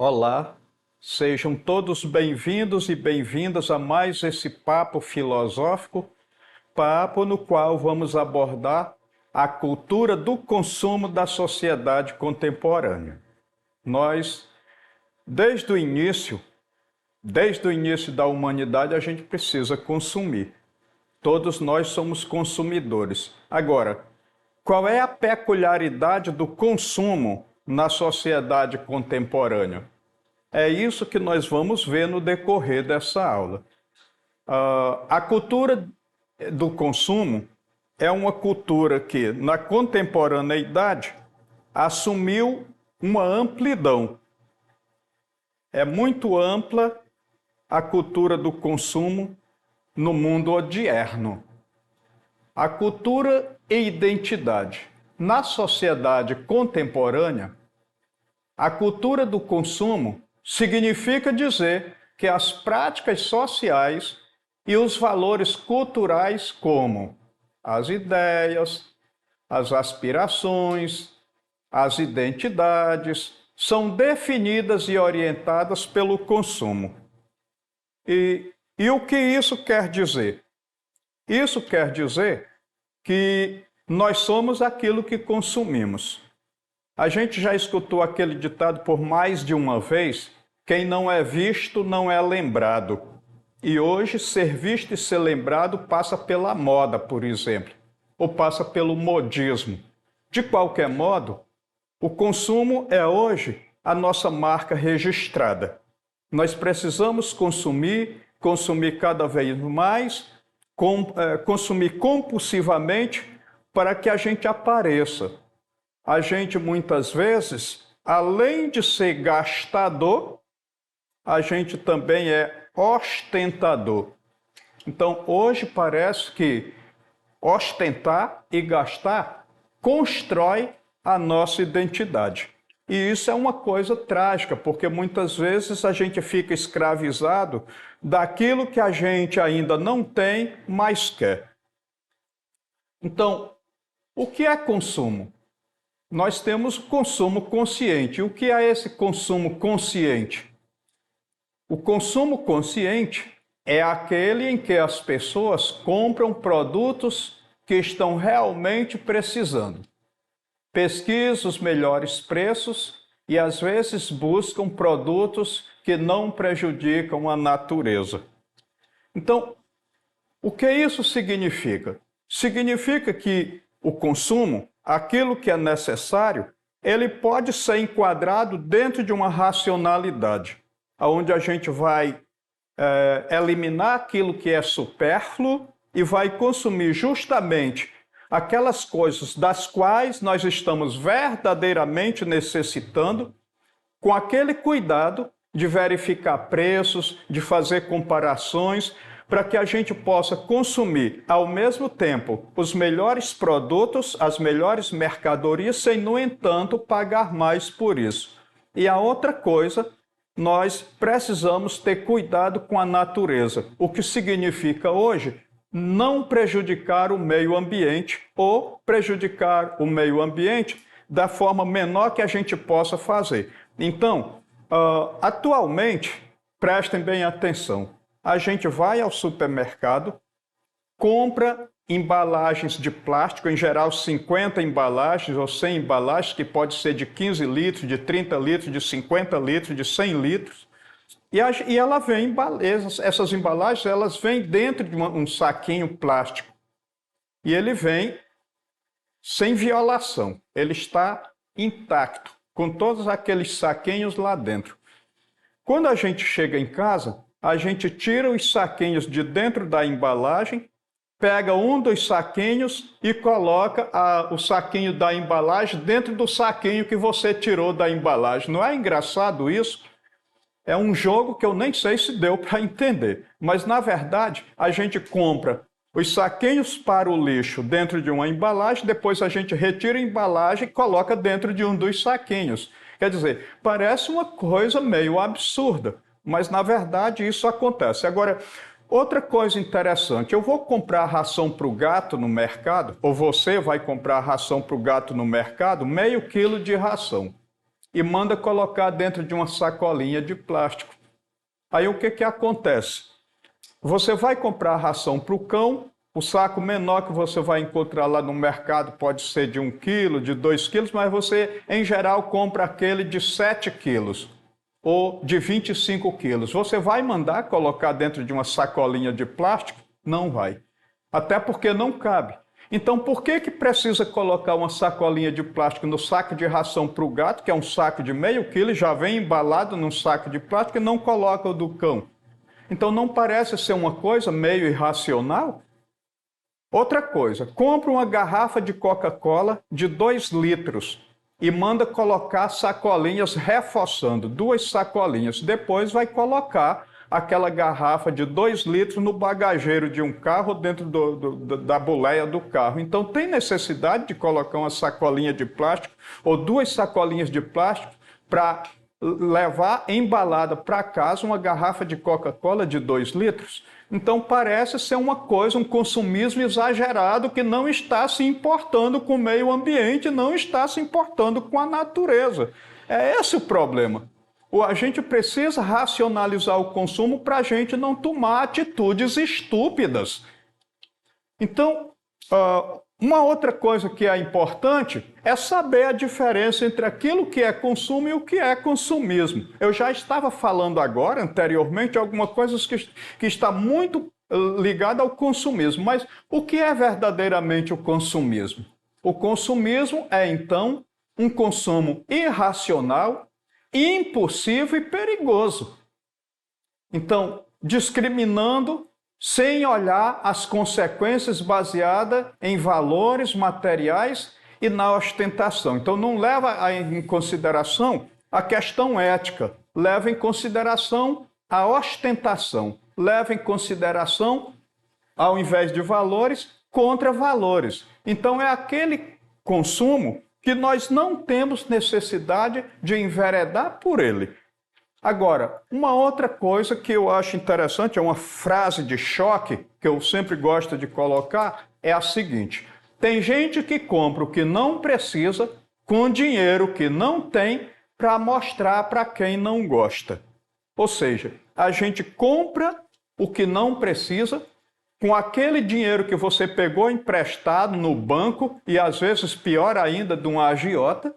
Olá, sejam todos bem-vindos e bem-vindas a mais esse papo filosófico, papo no qual vamos abordar a cultura do consumo da sociedade contemporânea. Nós, desde o início da humanidade, a gente precisa consumir. Todos nós somos consumidores. Agora, qual é a peculiaridade do consumo na sociedade contemporânea? É isso que nós vamos ver no decorrer dessa aula. A cultura do consumo é uma cultura que, na contemporaneidade, assumiu uma amplidão. É muito ampla a cultura do consumo no mundo odierno. A cultura e identidade. Na sociedade contemporânea, a cultura do consumo significa dizer que as práticas sociais e os valores culturais, como as ideias, as aspirações, as identidades, são definidas e orientadas pelo consumo. E o que isso quer dizer? Isso quer dizer que nós somos aquilo que consumimos. A gente já escutou aquele ditado por mais de uma vez: quem não é visto não é lembrado. E hoje, ser visto e ser lembrado passa pela moda, por exemplo, ou passa pelo modismo. De qualquer modo, o consumo é hoje a nossa marca registrada. Nós precisamos consumir cada vez mais, consumir compulsivamente para que a gente apareça. A gente, muitas vezes, além de ser gastador, a gente também é ostentador. Então, hoje parece que ostentar e gastar constrói a nossa identidade. E isso é uma coisa trágica, porque muitas vezes a gente fica escravizado daquilo que a gente ainda não tem, mas quer. Então, o que é consumo? Nós temos consumo consciente. O que é esse consumo consciente? O consumo consciente é aquele em que as pessoas compram produtos que estão realmente precisando. Pesquisam os melhores preços e, às vezes, buscam produtos que não prejudicam a natureza. Então, o que isso significa? Significa que o consumo, aquilo que é necessário, ele pode ser enquadrado dentro de uma racionalidade, onde a gente vai eliminar aquilo que é supérfluo e vai consumir justamente aquelas coisas das quais nós estamos verdadeiramente necessitando, com aquele cuidado de verificar preços, de fazer comparações, para que a gente possa consumir, ao mesmo tempo, os melhores produtos, as melhores mercadorias, sem, no entanto, pagar mais por isso. E a outra coisa, nós precisamos ter cuidado com a natureza, o que significa hoje não prejudicar o meio ambiente ou prejudicar o meio ambiente da forma menor que a gente possa fazer. Então, atualmente, prestem bem atenção, a gente vai ao supermercado, compra embalagens de plástico, em geral 50 embalagens ou 100 embalagens, que pode ser de 15 litros, de 30 litros, de 50 litros, de 100 litros. E ela vem, essas embalagens, elas vêm dentro de um saquinho plástico. E ele vem sem violação, ele está intacto, com todos aqueles saquinhos lá dentro. Quando a gente chega em casa, a gente tira os saquinhos de dentro da embalagem, pega um dos saquinhos e coloca o saquinho da embalagem dentro do saquinho que você tirou da embalagem. Não é engraçado isso? É um jogo que eu nem sei se deu para entender. Mas, na verdade, a gente compra os saquinhos para o lixo dentro de uma embalagem, depois a gente retira a embalagem e coloca dentro de um dos saquinhos. Quer dizer, parece uma coisa meio absurda, mas, na verdade, isso acontece. Agora, outra coisa interessante, eu vou comprar ração para o gato no mercado, ou você vai comprar ração para o gato no mercado, meio quilo de ração. e manda colocar dentro de uma sacolinha de plástico. Aí o que acontece? Você vai comprar a ração para o cão, o saco menor que você vai encontrar lá no mercado pode ser de 1 quilo, de 2 quilos, mas você, em geral, compra aquele de 7 quilos ou de 25 quilos. Você vai mandar colocar dentro de uma sacolinha de plástico? Não vai. Até porque não cabe. Então, por que precisa colocar uma sacolinha de plástico no saco de ração para o gato, que é um saco de meio quilo, já vem embalado num saco de plástico, e não coloca o do cão? Então, não parece ser uma coisa meio irracional? Outra coisa, compra uma garrafa de Coca-Cola de 2 litros e manda colocar sacolinhas reforçando, 2 sacolinhas. Depois vai colocar aquela garrafa de 2 litros no bagageiro de um carro, dentro da boleia do carro. Então tem necessidade de colocar uma sacolinha de plástico ou 2 sacolinhas de plástico para levar embalada para casa uma garrafa de Coca-Cola de 2 litros? Então parece ser uma coisa, um consumismo exagerado que não está se importando com o meio ambiente, não está se importando com a natureza. É esse o problema. A gente precisa racionalizar o consumo para a gente não tomar atitudes estúpidas. Então, uma outra coisa que é importante é saber a diferença entre aquilo que é consumo e o que é consumismo. Eu já estava falando agora, anteriormente, algumas coisas que está muito ligada ao consumismo. Mas o que é verdadeiramente o consumismo? O consumismo é, então, um consumo irracional, impulsivo e perigoso. Então, discriminando sem olhar as consequências baseadas em valores materiais e na ostentação. Então, não leva em consideração a questão ética, leva em consideração a ostentação, leva em consideração, ao invés de valores, contra-valores. Então, é aquele consumo que nós não temos necessidade de enveredar por ele. Agora, uma outra coisa que eu acho interessante, é uma frase de choque que eu sempre gosto de colocar, é a seguinte: tem gente que compra o que não precisa com dinheiro que não tem para mostrar para quem não gosta. Ou seja, a gente compra o que não precisa com aquele dinheiro que você pegou emprestado no banco e às vezes pior ainda de um agiota,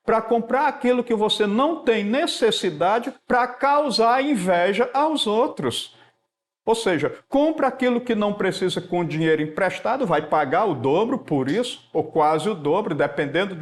para comprar aquilo que você não tem necessidade para causar inveja aos outros. Ou seja, compra aquilo que não precisa com dinheiro emprestado, vai pagar o dobro por isso, ou quase o dobro, dependendo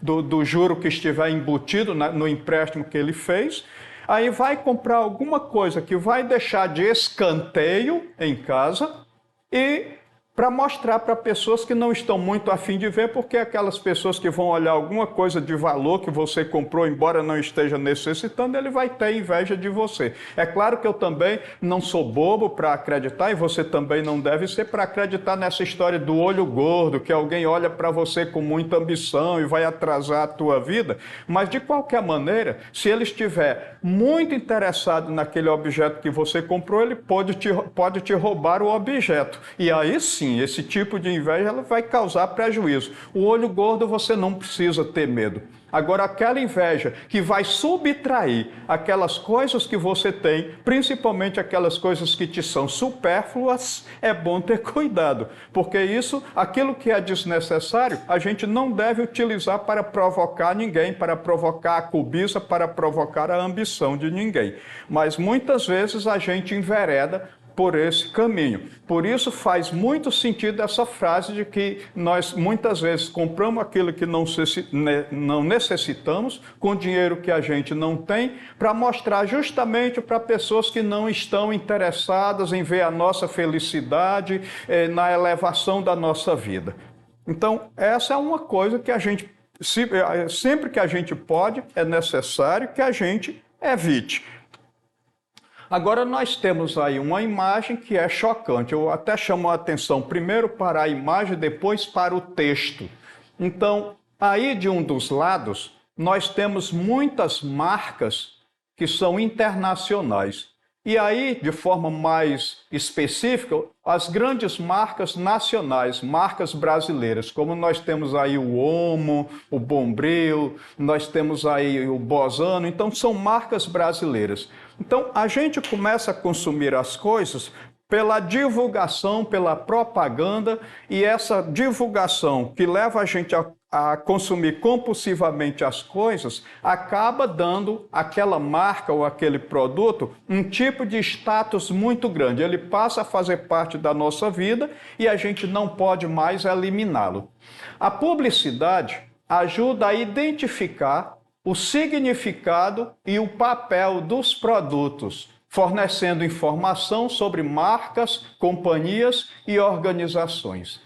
do juro que estiver embutido no empréstimo que ele fez. Aí vai comprar alguma coisa que vai deixar de escanteio em casa e para mostrar para pessoas que não estão muito a fim de ver, porque aquelas pessoas que vão olhar alguma coisa de valor que você comprou, embora não esteja necessitando, ele vai ter inveja de você. É claro que eu também não sou bobo para acreditar, e você também não deve ser, para acreditar nessa história do olho gordo, que alguém olha para você com muita ambição e vai atrasar a tua vida. Mas, de qualquer maneira, se ele estiver muito interessado naquele objeto que você comprou, ele pode te roubar o objeto. E aí sim, esse tipo de inveja ela vai causar prejuízo. O olho gordo você não precisa ter medo. Agora, aquela inveja que vai subtrair aquelas coisas que você tem, principalmente aquelas coisas que te são supérfluas, é bom ter cuidado. Porque aquilo que é desnecessário, a gente não deve utilizar para provocar ninguém, para provocar a cobiça, para provocar a ambição de ninguém. Mas muitas vezes a gente envereda por esse caminho. Por isso faz muito sentido essa frase de que nós muitas vezes compramos aquilo que não necessitamos com dinheiro que a gente não tem, para mostrar justamente para pessoas que não estão interessadas em ver a nossa felicidade, na elevação da nossa vida. Então, essa é uma coisa que a gente, sempre que a gente pode, é necessário que a gente evite. Agora nós temos aí uma imagem que é chocante. Eu até chamo a atenção primeiro para a imagem, depois para o texto. Então, aí de um dos lados, nós temos muitas marcas que são internacionais. E aí, de forma mais específica, as grandes marcas nacionais, marcas brasileiras, como nós temos aí o Omo, o Bombril, nós temos aí o Bozano, então são marcas brasileiras. Então a gente começa a consumir as coisas pela divulgação, pela propaganda, e essa divulgação que leva a gente a consumir compulsivamente as coisas, acaba dando àquela marca ou aquele produto um tipo de status muito grande. Ele passa a fazer parte da nossa vida e a gente não pode mais eliminá-lo. A publicidade ajuda a identificar o significado e o papel dos produtos, fornecendo informação sobre marcas, companhias e organizações.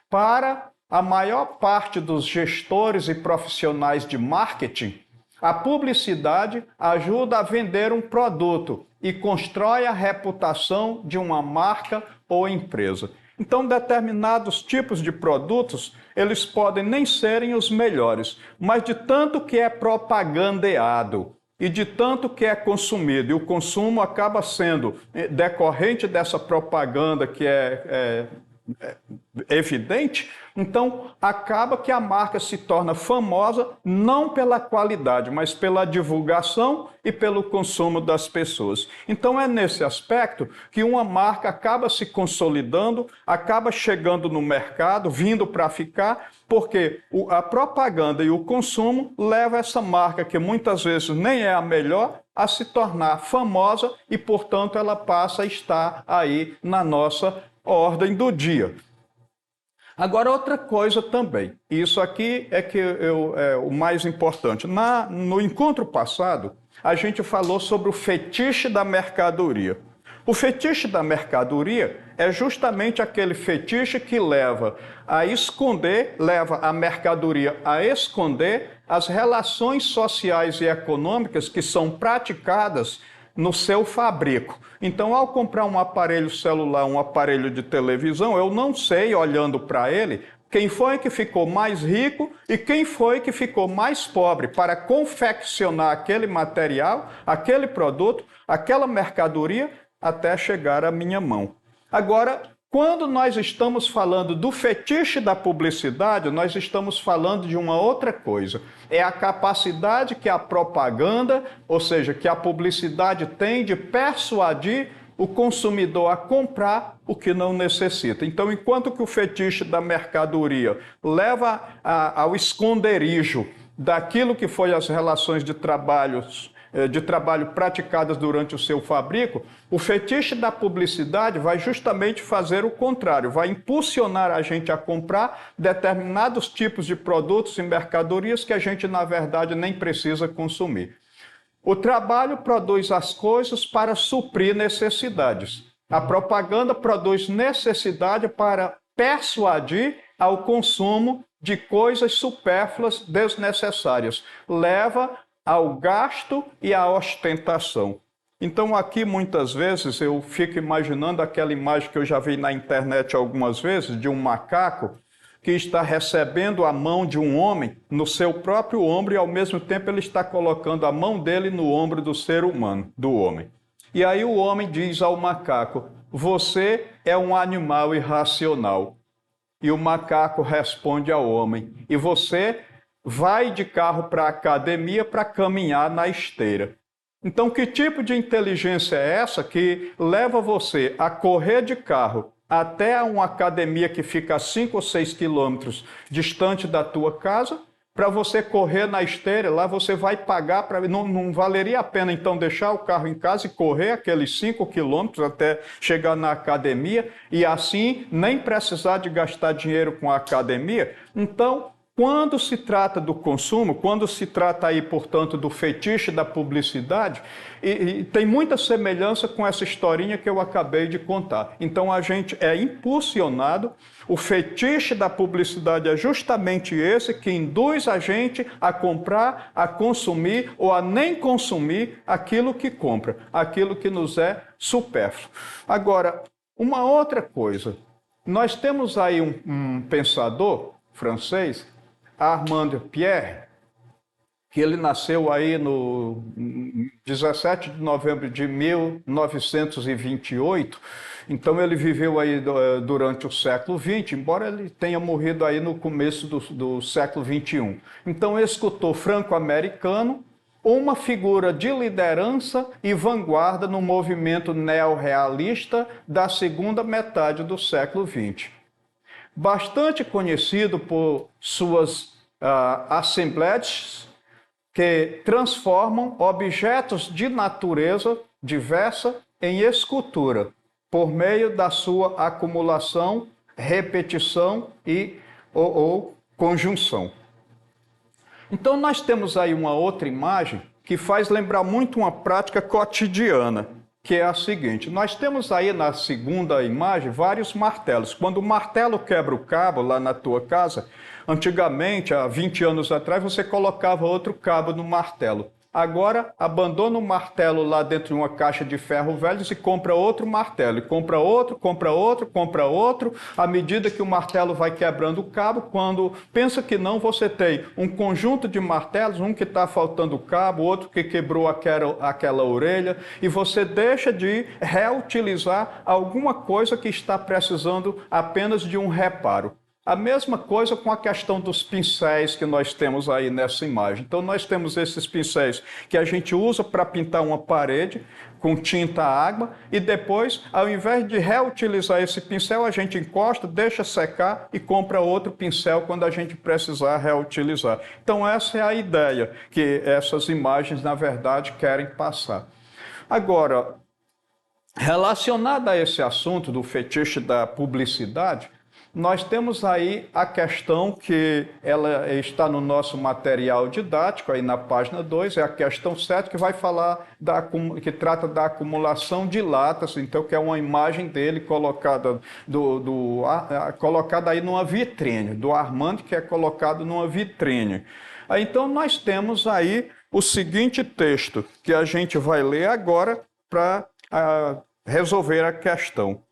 Para a maior parte dos gestores e profissionais de marketing, a publicidade ajuda a vender um produto e constrói a reputação de uma marca ou empresa. Então, determinados tipos de produtos, eles podem nem serem os melhores, mas de tanto que é propagandeado e de tanto que é consumido, e o consumo acaba sendo decorrente dessa propaganda que é evidente, então acaba que a marca se torna famosa não pela qualidade, mas pela divulgação e pelo consumo das pessoas. Então é nesse aspecto que uma marca acaba se consolidando, acaba chegando no mercado, vindo para ficar, porque a propaganda e o consumo levam essa marca, que muitas vezes nem é a melhor, a se tornar famosa e, portanto, ela passa a estar aí na nossa ordem do dia. Agora, outra coisa também, isso aqui é que é o mais importante. No encontro passado, a gente falou sobre o fetiche da mercadoria. O fetiche da mercadoria é justamente aquele fetiche que leva a mercadoria a esconder as relações sociais e econômicas que são praticadas no seu fabrico. Então, ao comprar um aparelho celular, um aparelho de televisão, eu não sei, olhando para ele, quem foi que ficou mais rico e quem foi que ficou mais pobre para confeccionar aquele material, aquele produto, aquela mercadoria, até chegar à minha mão. Agora, quando nós estamos falando do fetiche da publicidade, nós estamos falando de uma outra coisa. É a capacidade que a propaganda, ou seja, que a publicidade tem de persuadir o consumidor a comprar o que não necessita. Então, enquanto que o fetiche da mercadoria leva ao esconderijo daquilo que foi as relações de trabalho praticadas durante o seu fabrico, o fetiche da publicidade vai justamente fazer o contrário, vai impulsionar a gente a comprar determinados tipos de produtos e mercadorias que a gente, na verdade, nem precisa consumir. O trabalho produz as coisas para suprir necessidades. A propaganda produz necessidade para persuadir ao consumo de coisas supérfluas, desnecessárias. Leva ao gasto e à ostentação. Então aqui muitas vezes eu fico imaginando aquela imagem que eu já vi na internet algumas vezes, de um macaco que está recebendo a mão de um homem no seu próprio ombro e ao mesmo tempo ele está colocando a mão dele no ombro do ser humano, do homem. E aí o homem diz ao macaco: "Você é um animal irracional." E o macaco responde ao homem: "E você vai de carro para a academia para caminhar na esteira." Então, que tipo de inteligência é essa que leva você a correr de carro até uma academia que fica a 5 ou 6 quilômetros distante da tua casa, para você correr na esteira? Lá você vai pagar, não valeria a pena então deixar o carro em casa e correr aqueles 5 quilômetros até chegar na academia e assim nem precisar de gastar dinheiro com a academia? Então, quando se trata do consumo, quando se trata aí, portanto, do fetiche da publicidade, e tem muita semelhança com essa historinha que eu acabei de contar. Então a gente é impulsionado, o fetiche da publicidade é justamente esse que induz a gente a comprar, a consumir ou a nem consumir aquilo que compra, aquilo que nos é supérfluo. Agora, uma outra coisa, nós temos aí um pensador francês, Armand Pierre, que ele nasceu aí no 17 de novembro de 1928, então ele viveu aí durante o século XX, embora ele tenha morrido aí no começo do século XXI. Então escultor franco-americano, uma figura de liderança e vanguarda no movimento neorrealista da segunda metade do século XX. Bastante conhecido por suas assembleias que transformam objetos de natureza diversa em escultura, por meio da sua acumulação, repetição ou conjunção. Então nós temos aí uma outra imagem que faz lembrar muito uma prática cotidiana, que é a seguinte: nós temos aí na segunda imagem vários martelos. Quando o martelo quebra o cabo lá na tua casa, antigamente, há 20 anos atrás, você colocava outro cabo no martelo. Agora, abandona o martelo lá dentro de uma caixa de ferro velho e compra outro martelo. E compra outro, compra outro, compra outro. À medida que o martelo vai quebrando o cabo, quando pensa que não, você tem um conjunto de martelos, um que está faltando o cabo, outro que quebrou aquela orelha, e você deixa de reutilizar alguma coisa que está precisando apenas de um reparo. A mesma coisa com a questão dos pincéis que nós temos aí nessa imagem. Então nós temos esses pincéis que a gente usa para pintar uma parede com tinta água e depois, ao invés de reutilizar esse pincel, a gente encosta, deixa secar e compra outro pincel quando a gente precisar reutilizar. Então essa é a ideia que essas imagens, na verdade, querem passar. Agora, relacionada a esse assunto do fetiche da publicidade, nós temos aí a questão que ela está no nosso material didático, aí na página 2, é a questão 7, que vai falar, que trata da acumulação de latas, então que é uma imagem dele colocada, colocada aí numa vitrine, do Armando, que é colocado numa vitrine. Então nós temos aí o seguinte texto, que a gente vai ler agora para resolver a questão.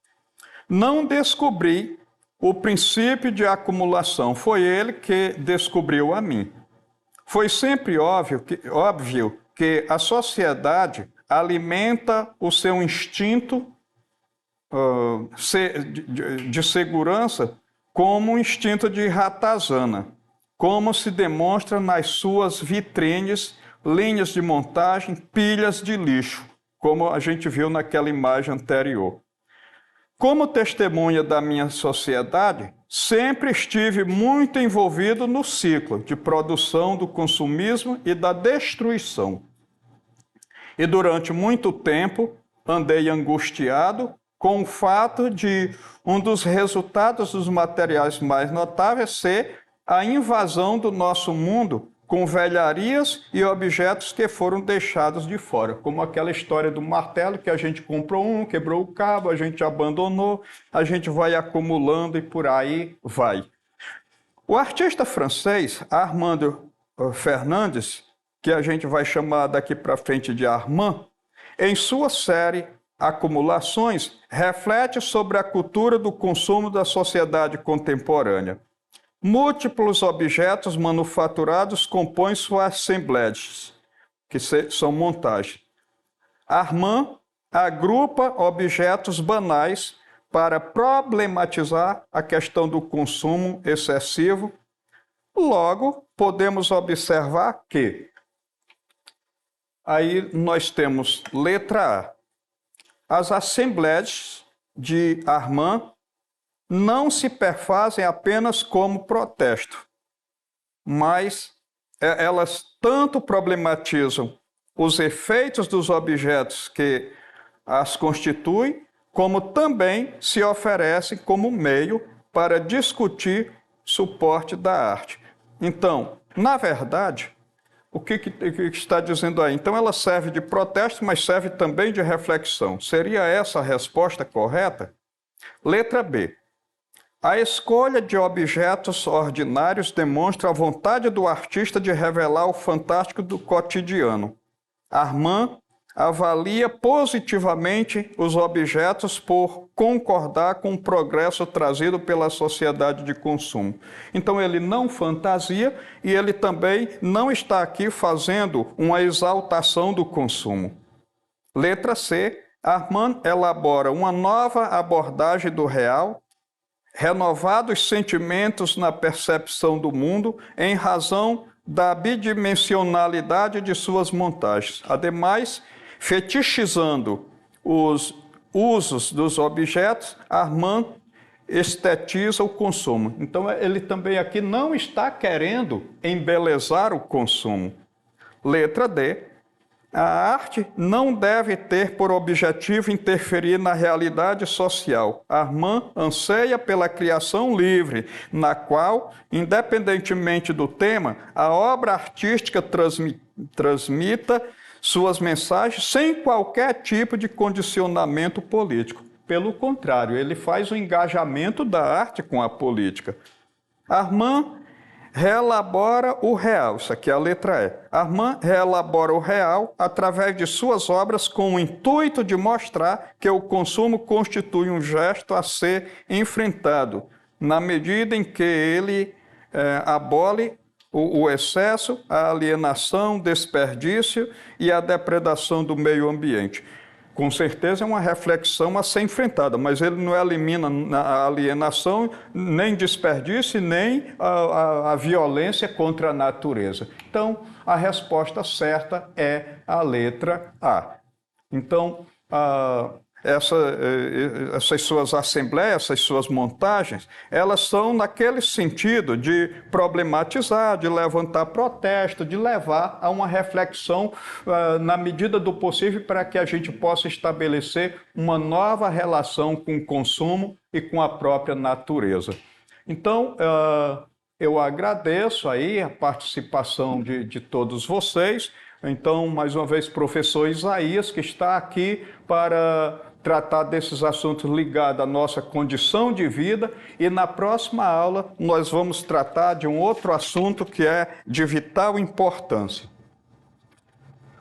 Não descobri o princípio de acumulação, foi ele que descobriu a mim. Foi sempre óbvio que a sociedade alimenta o seu instinto de segurança como um instinto de ratazana, como se demonstra nas suas vitrines, linhas de montagem, pilhas de lixo, como a gente viu naquela imagem anterior. Como testemunha da minha sociedade, sempre estive muito envolvido no ciclo de produção do consumismo e da destruição. E durante muito tempo andei angustiado com o fato de um dos resultados dos materiais mais notáveis ser a invasão do nosso mundo com velharias e objetos que foram deixados de fora, como aquela história do martelo, que a gente comprou um, quebrou o cabo, a gente abandonou, a gente vai acumulando e por aí vai. O artista francês Armand Fernandes, que a gente vai chamar daqui para frente de Armand, em sua série Acumulações, reflete sobre a cultura do consumo da sociedade contemporânea. Múltiplos objetos manufaturados compõem suas assembleias, que são montagens. Armand agrupa objetos banais para problematizar a questão do consumo excessivo. Logo, podemos observar que aí nós temos letra A. As assembleias de Armand não se perfazem apenas como protesto, mas elas tanto problematizam os efeitos dos objetos que as constituem, como também se oferecem como meio para discutir suporte da arte. Então, na verdade, o que está dizendo aí? Então, ela serve de protesto, mas serve também de reflexão. Seria essa a resposta correta? Letra B. A escolha de objetos ordinários demonstra a vontade do artista de revelar o fantástico do cotidiano. Armand avalia positivamente os objetos por concordar com o progresso trazido pela sociedade de consumo. Então, ele não fantasia e ele também não está aqui fazendo uma exaltação do consumo. Letra C. Armand elabora uma nova abordagem do real, renovados sentimentos na percepção do mundo em razão da bidimensionalidade de suas montagens. Ademais, fetichizando os usos dos objetos, Armand estetiza o consumo. Então, ele também aqui não está querendo embelezar o consumo. Letra D. A arte não deve ter por objetivo interferir na realidade social. Armand anseia pela criação livre, na qual, independentemente do tema, a obra artística transmita suas mensagens sem qualquer tipo de condicionamento político. Pelo contrário, ele faz o engajamento da arte com a política. Armand reelabora o real, isso aqui é a letra E. Armand reelabora o real através de suas obras com o intuito de mostrar que o consumo constitui um gesto a ser enfrentado, na medida em que ele abole o excesso, a alienação, o desperdício e a depredação do meio ambiente. Com certeza é uma reflexão a ser enfrentada, mas ele não elimina a alienação, nem desperdício, nem a violência contra a natureza. Então, a resposta certa é a letra A. Então, essas suas assembleias, essas suas montagens, elas são naquele sentido de problematizar, de levantar protesto, de levar a uma reflexão na medida do possível para que a gente possa estabelecer uma nova relação com o consumo e com a própria natureza. Então, eu agradeço aí a participação de todos vocês. Então, mais uma vez, professor Isaías, que está aqui para tratar desses assuntos ligados à nossa condição de vida, e na próxima aula nós vamos tratar de um outro assunto que é de vital importância.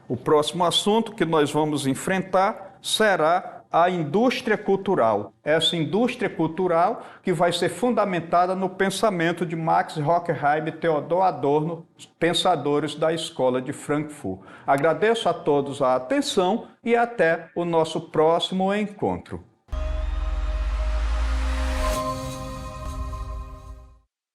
O próximo assunto que nós vamos enfrentar será a indústria cultural. Essa indústria cultural que vai ser fundamentada no pensamento de Max Horkheim e Theodor Adorno, pensadores da Escola de Frankfurt. Agradeço a todos a atenção e até o nosso próximo encontro.